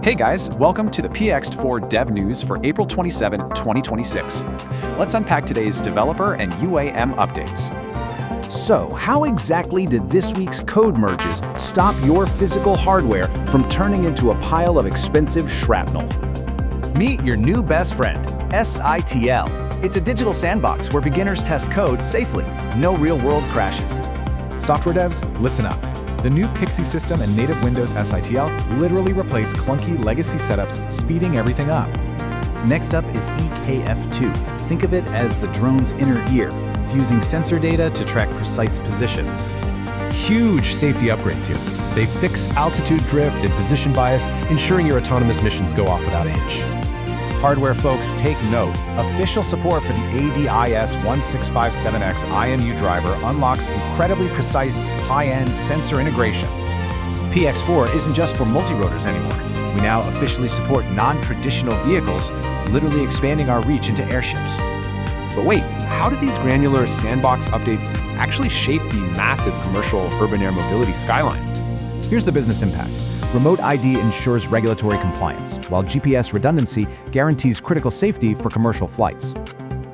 Hey guys, welcome to the PX4 Dev News for April 27, 2026. Let's unpack today's developer and UAM updates. So, how exactly did this week's code merges stop your physical hardware from turning into a pile of expensive shrapnel? Meet your new best friend, SITL. It's a digital sandbox where beginners test code safely, no real-world crashes. Software devs, listen up. The new Pixie system and native Windows SITL literally replace clunky legacy setups, speeding everything up. Next up is EKF2. Think of it as the drone's inner ear, fusing sensor data to track precise positions. Huge safety upgrades here. They fix altitude drift and position bias, ensuring your autonomous missions go off without a hitch. Hardware folks, take note. Official support for the ADIS 1657X IMU driver unlocks incredibly precise, high-end sensor integration. PX4 isn't just for multi-rotors anymore. We now officially support non-traditional vehicles, literally expanding our reach into airships. But wait, how did these granular sandbox updates actually shape the massive commercial urban air mobility skyline? Here's the business impact. Remote ID ensures regulatory compliance, while GPS redundancy guarantees critical safety for commercial flights.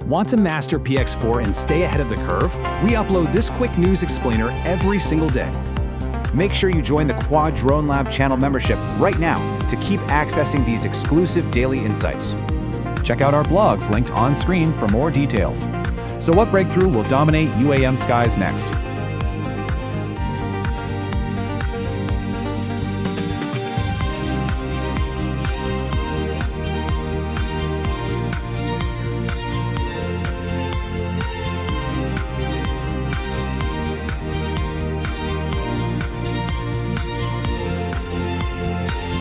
Want to master PX4 and stay ahead of the curve? We upload this quick news explainer every single day. Make sure you join the Quad Drone Lab channel membership right now to keep accessing these exclusive daily insights. Check out our blogs linked on screen for more details. So what breakthrough will dominate UAM skies next?